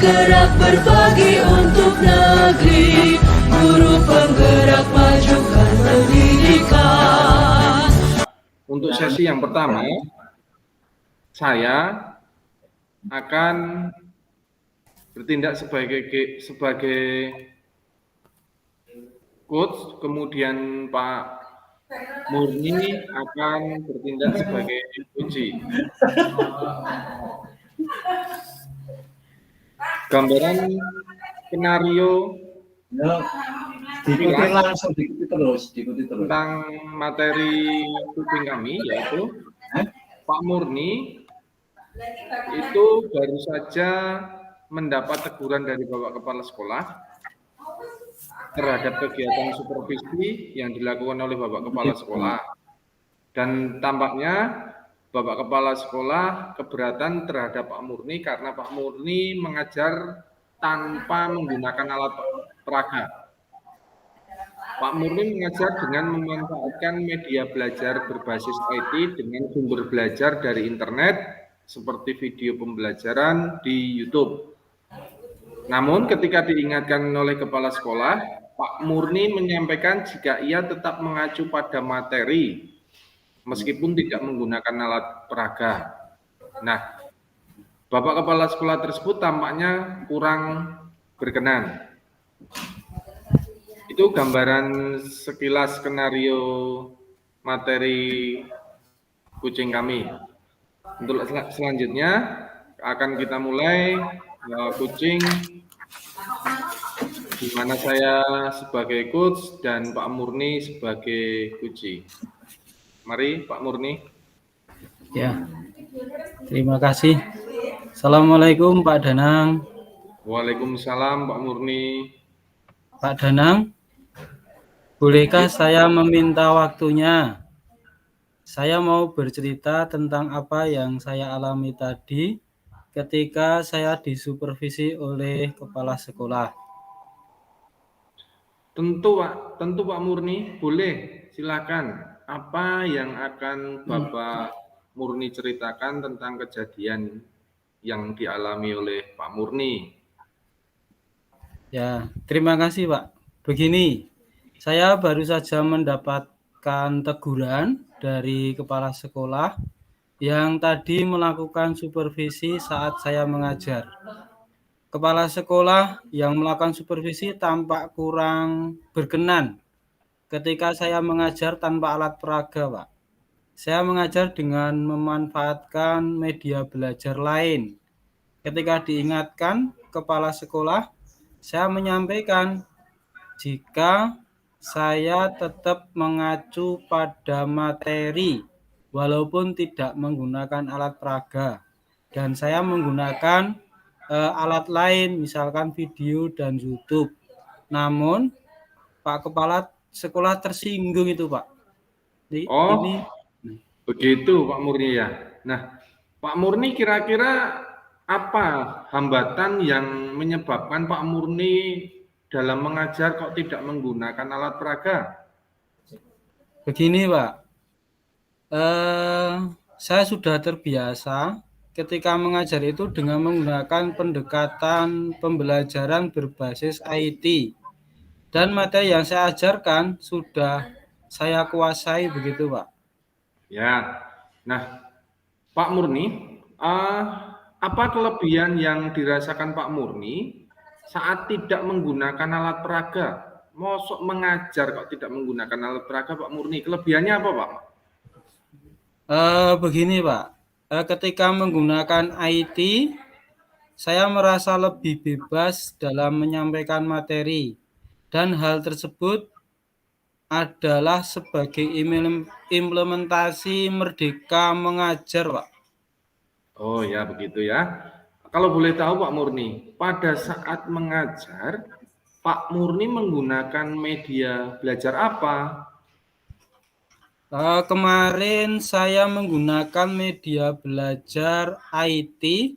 bergerak berbagi untuk negeri, guru penggerak majukan pendidikan. Untuk sesi yang pertama, saya akan bertindak sebagai coach, kemudian Pak Murni akan bertindak sebagai uji. Gambaran skenario diikuti langsung, diikuti terus. Tentang materi kuping kami, yaitu Pak Murni itu baru saja mendapat teguran dari Bapak Kepala Sekolah terhadap kegiatan supervisi yang dilakukan oleh Bapak Kepala Sekolah. Dan tampaknya Bapak Kepala Sekolah keberatan terhadap Pak Murni karena Pak Murni mengajar tanpa menggunakan alat peraga. Pak Murni mengajar dengan memanfaatkan media belajar berbasis IT dengan sumber belajar dari internet seperti video pembelajaran di YouTube. Namun ketika diingatkan oleh kepala sekolah, Pak Murni menyampaikan jika ia tetap mengacu pada materi meskipun tidak menggunakan alat peraga. Nah, Bapak Kepala Sekolah tersebut tampaknya kurang berkenan. Itu gambaran sekilas skenario materi kucing kami. Untuk selanjutnya akan kita mulai kucing, di mana saya sebagai coach dan Pak Murni sebagai kuci. Mari Pak Murni. Ya, terima kasih. Assalamualaikum Pak Danang. Waalaikumsalam Pak Murni. Pak Danang, bolehkah saya meminta waktunya? Saya mau bercerita tentang apa yang saya alami tadi ketika saya disupervisi oleh kepala sekolah. Tentu Pak Murni, boleh, silakan. Apa yang akan Bapak Murni ceritakan tentang kejadian yang dialami oleh Pak Murni? Ya, terima kasih Pak. Begini, saya baru saja mendapatkan teguran dari kepala sekolah yang tadi melakukan supervisi saat saya mengajar. Kepala sekolah yang melakukan supervisi tampak kurang berkenan ketika saya mengajar tanpa alat peraga, Pak. Saya mengajar dengan memanfaatkan media belajar lain. Ketika diingatkan kepala sekolah, saya menyampaikan jika saya tetap mengacu pada materi walaupun tidak menggunakan alat peraga, dan saya menggunakan alat lain misalkan video dan YouTube. Namun Pak Kepala Sekolah tersinggung itu Pak. Ini begitu Pak Murni ya. Nah, Pak Murni kira-kira apa hambatan yang menyebabkan Pak Murni dalam mengajar kok tidak menggunakan alat peraga? Begini Pak, saya sudah terbiasa ketika mengajar itu dengan menggunakan pendekatan pembelajaran berbasis IT. Dan materi yang saya ajarkan sudah saya kuasai begitu Pak. Ya, nah Pak Murni, apa kelebihan yang dirasakan Pak Murni saat tidak menggunakan alat peraga? Mosok mengajar kok tidak menggunakan alat peraga Pak Murni, kelebihannya apa Pak? Begini Pak, ketika menggunakan IT, saya merasa lebih bebas dalam menyampaikan materi. Dan hal tersebut adalah sebagai implementasi Merdeka Mengajar, Pak. Oh ya, begitu ya. Kalau boleh tahu Pak Murni, pada saat mengajar, Pak Murni menggunakan media belajar apa? Kemarin saya menggunakan media belajar IT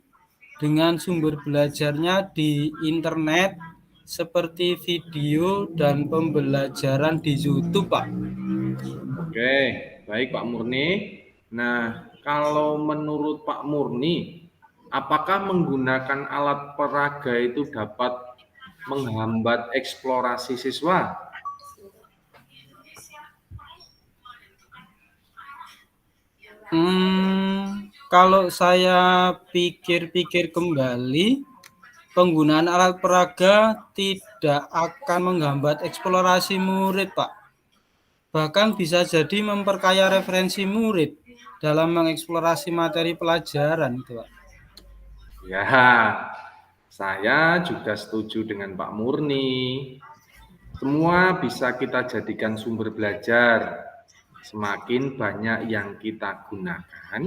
dengan sumber belajarnya di internet seperti video dan pembelajaran di YouTube, Pak. Oke, baik Pak Murni. Nah, kalau menurut Pak Murni, apakah menggunakan alat peraga itu dapat menghambat eksplorasi siswa? Kalau saya pikir-pikir kembali, penggunaan alat peraga tidak akan menghambat eksplorasi murid, Pak. Bahkan bisa jadi memperkaya referensi murid dalam mengeksplorasi materi pelajaran, itu, Pak. Ya, saya juga setuju dengan Pak Murni. Semua bisa kita jadikan sumber belajar. Semakin banyak yang kita gunakan,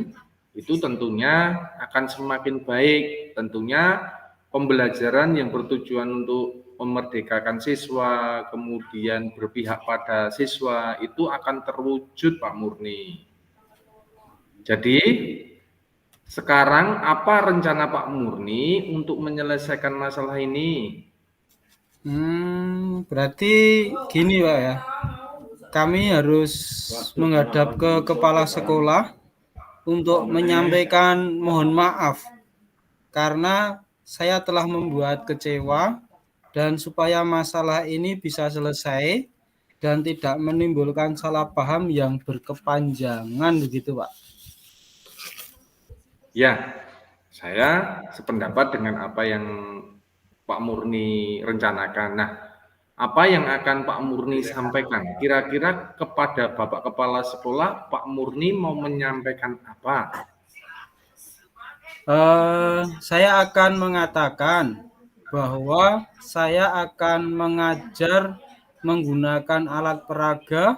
itu tentunya akan semakin baik. Tentunya pembelajaran yang bertujuan untuk memerdekakan siswa, kemudian berpihak pada siswa, itu akan terwujud, Pak Murni. Jadi, sekarang apa rencana Pak Murni untuk menyelesaikan masalah ini? Berarti gini, Pak ya. Kami harus menghadap ke kepala sekolah untuk menyampaikan mohon maaf karena saya telah membuat kecewa, dan supaya masalah ini bisa selesai dan tidak menimbulkan salah paham yang berkepanjangan, begitu, Pak. Ya, saya sependapat dengan apa yang Pak Murni rencanakan. Nah, apa yang akan Pak Murni sampaikan? Kira-kira kepada Bapak Kepala Sekolah, Pak Murni mau menyampaikan apa? Saya akan mengatakan bahwa saya akan mengajar menggunakan alat peraga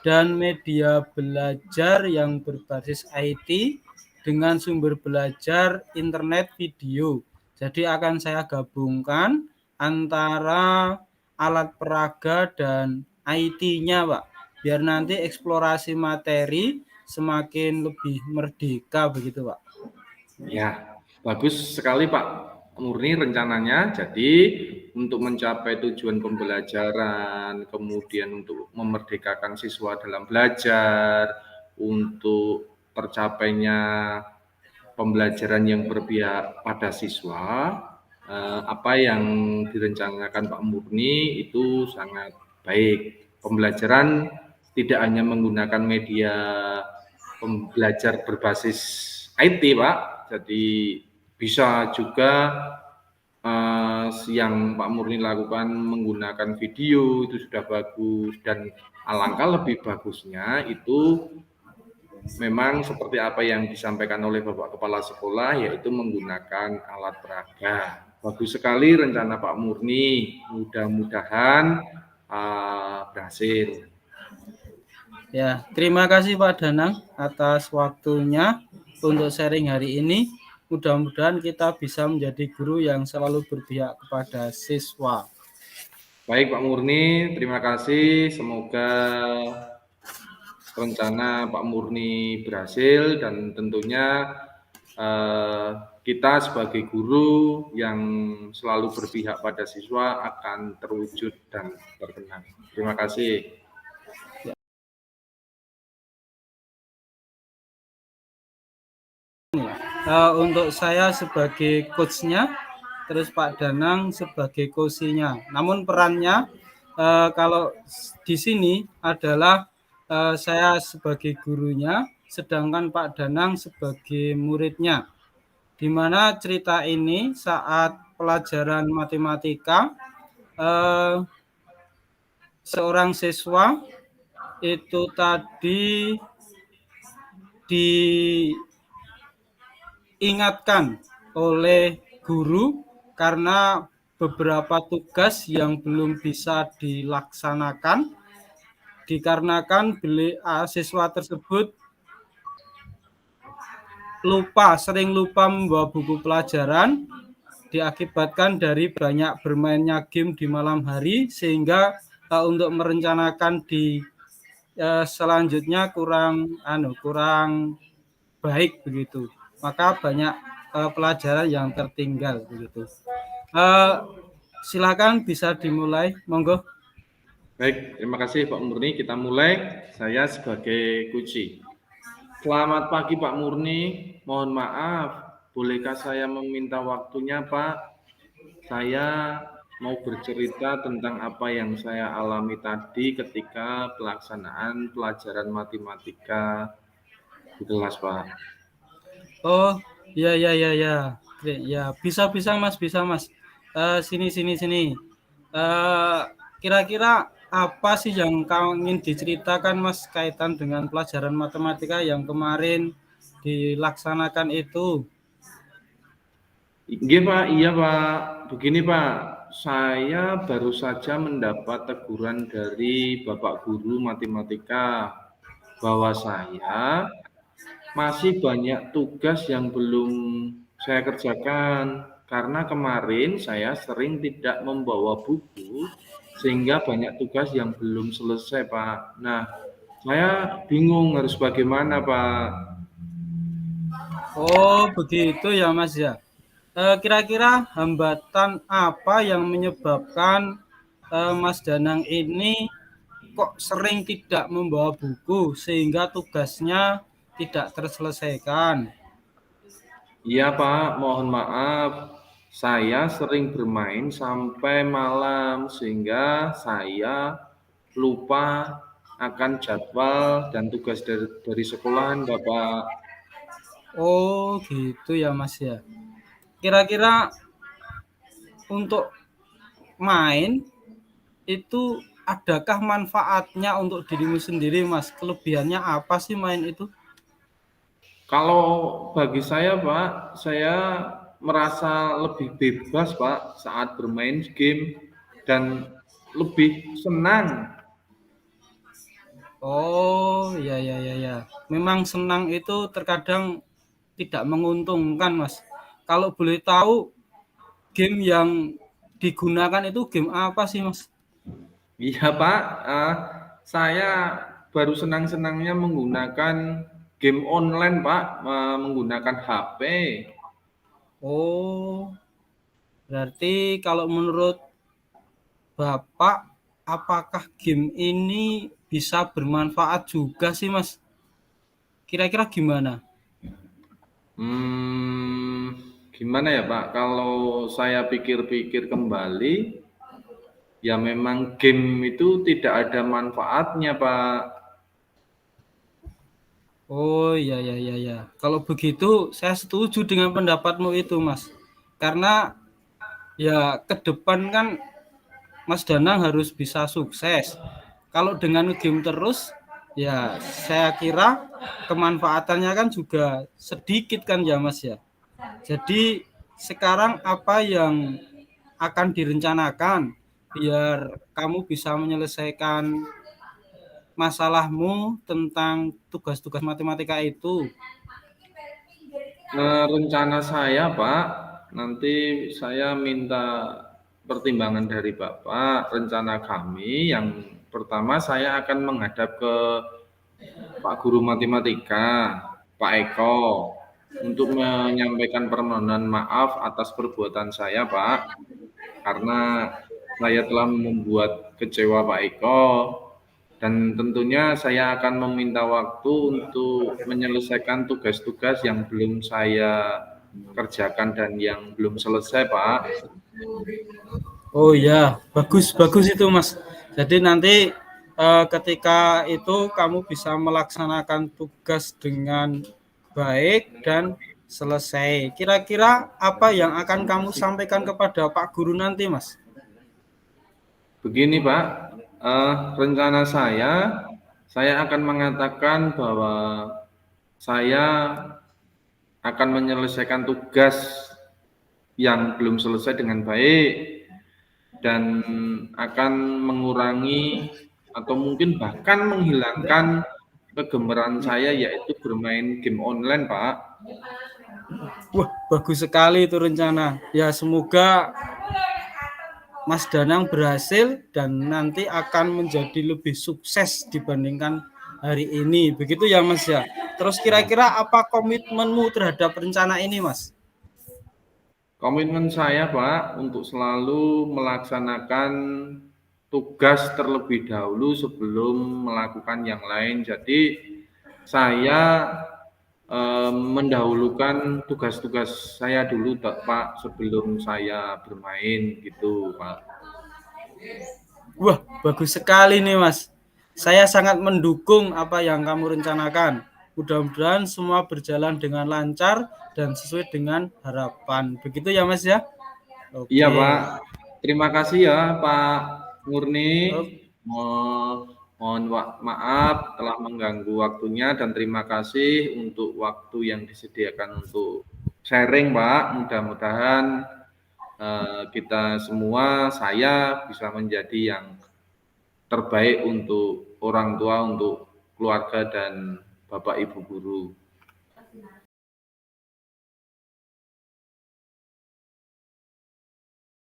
dan media belajar yang berbasis IT dengan sumber belajar internet video. Jadi akan saya gabungkan antara alat peraga dan IT-nya, Pak. Biar nanti eksplorasi materi semakin lebih merdeka, begitu, Pak. Ya, bagus sekali Pak Murni rencananya. Jadi untuk mencapai tujuan pembelajaran, kemudian untuk memerdekakan siswa dalam belajar, untuk tercapainya pembelajaran yang berpihak pada siswa, apa yang direncanakan Pak Murni itu sangat baik. Pembelajaran tidak hanya menggunakan media pembelajar berbasis IT, Pak. Jadi bisa juga yang Pak Murni lakukan menggunakan video itu sudah bagus, dan alangkah lebih bagusnya itu memang seperti apa yang disampaikan oleh Bapak Kepala Sekolah, yaitu menggunakan alat peraga. Bagus sekali rencana Pak Murni, mudah-mudahan berhasil. Ya, terima kasih Pak Danang atas waktunya untuk sharing hari ini. Mudah-mudahan kita bisa menjadi guru yang selalu berpihak kepada siswa. Baik Pak Murni, terima kasih. Semoga rencana Pak Murni berhasil, dan tentunya kita sebagai guru yang selalu berpihak pada siswa akan terwujud dan terkenal. Terima kasih. Untuk saya sebagai coach-nya, terus Pak Danang sebagai coach-nya. Namun perannya kalau di sini adalah saya sebagai gurunya, sedangkan Pak Danang sebagai muridnya. Di mana cerita ini saat pelajaran matematika, seorang siswa itu tadi diingatkan oleh guru karena beberapa tugas yang belum bisa dilaksanakan dikarenakan siswa tersebut sering lupa membawa buku pelajaran, diakibatkan dari banyak bermainnya game di malam hari, sehingga untuk merencanakan di selanjutnya kurang baik begitu. Maka banyak pelajaran yang tertinggal begitu. Silakan bisa dimulai, monggo. Baik, terima kasih Pak Murni. Kita mulai. Saya sebagai kunci. Selamat pagi Pak Murni. Mohon maaf, bolehkah saya meminta waktunya, Pak? Saya mau bercerita tentang apa yang saya alami tadi ketika pelaksanaan pelajaran matematika di kelas, Pak. Oh, ya ya ya ya. Oke, ya bisa bisa Mas, bisa Mas. Sini sini sini. Eh, Kira-kira apa sih yang kau ingin diceritakan Mas kaitan dengan pelajaran matematika yang kemarin dilaksanakan itu? Nggih, Pak. Iya, Pak. Begini, Pak. Saya baru saja mendapat teguran dari Bapak Guru Matematika bahwa saya masih banyak tugas yang belum saya kerjakan karena kemarin saya sering tidak membawa buku sehingga banyak tugas yang belum selesai, Pak. Nah, saya bingung harus bagaimana, Pak. Oh, begitu ya Mas ya. Kira-kira hambatan apa yang menyebabkan Mas Danang ini kok sering tidak membawa buku sehingga tugasnya tidak terselesaikan? Iya, Pak, mohon maaf. Saya sering bermain sampai malam sehingga saya lupa akan jadwal dan tugas dari sekolahan, Bapak. Oh, gitu ya Mas ya. Kira-kira untuk main itu adakah manfaatnya untuk dirimu sendiri Mas? Kelebihannya apa sih main itu? Kalau bagi saya, Pak, saya merasa lebih bebas, Pak, saat bermain game dan lebih senang. Oh, ya ya ya ya. Memang senang itu terkadang tidak menguntungkan, Mas. Kalau boleh tahu game yang digunakan itu game apa sih, Mas? Iya, Pak, saya baru senang-senangnya menggunakan game online, Pak, menggunakan HP. Oh, berarti kalau menurut Bapak, apakah game ini bisa bermanfaat juga sih, Mas? Kira-kira gimana? Hmm, gimana ya, Pak, kalau saya pikir-pikir kembali, ya memang game itu tidak ada manfaatnya, Pak. Oh, iya ya ya ya. Kalau begitu saya setuju dengan pendapatmu itu, Mas. Karena ya ke depan kan Mas Danang harus bisa sukses. Kalau dengan game terus, ya saya kira kemanfaatannya kan juga sedikit kan ya Mas ya. Jadi sekarang apa yang akan direncanakan biar kamu bisa menyelesaikan masalahmu tentang tugas-tugas matematika itu? Rencana saya, Pak, nanti saya minta pertimbangan dari Bapak. Rencana kami yang pertama saya akan menghadap ke Pak Guru Matematika, Pak Eko, untuk menyampaikan permohonan maaf atas perbuatan saya, Pak, karena saya telah membuat kecewa Pak Eko, dan tentunya saya akan meminta waktu untuk menyelesaikan tugas-tugas yang belum saya kerjakan dan yang belum selesai, Pak. Oh ya, bagus bagus itu Mas. Jadi nanti ketika itu kamu bisa melaksanakan tugas dengan baik dan selesai. Kira-kira apa yang akan kamu sampaikan kepada Pak Guru nanti, Mas? Begini, Pak, rencana saya akan mengatakan bahwa saya akan menyelesaikan tugas yang belum selesai dengan baik dan akan mengurangi atau mungkin bahkan menghilangkan kegemaran saya yaitu bermain game online, Pak. Wah, bagus sekali itu rencana. Ya, semoga Mas Danang berhasil dan nanti akan menjadi lebih sukses dibandingkan hari ini. Begitu ya, Mas ya. Terus kira-kira apa komitmenmu terhadap rencana ini, Mas? Komitmen saya, Pak, untuk selalu melaksanakan tugas terlebih dahulu sebelum melakukan yang lain. Jadi saya mendahulukan tugas-tugas saya dulu, Pak, sebelum saya bermain gitu, Pak. Wah, bagus sekali nih, Mas. Saya sangat mendukung apa yang kamu rencanakan. Mudah-mudahan semua berjalan dengan lancar dan sesuai dengan harapan. Begitu ya, Mas ya? Iya, Pak. Oke. Terima kasih ya, Pak Murni. Oke. Mohon maaf telah mengganggu waktunya dan terima kasih untuk waktu yang disediakan untuk sharing, Pak. Mudah-mudahan kita semua, saya bisa menjadi yang terbaik untuk orang tua, untuk keluarga dan Bapak Ibu guru.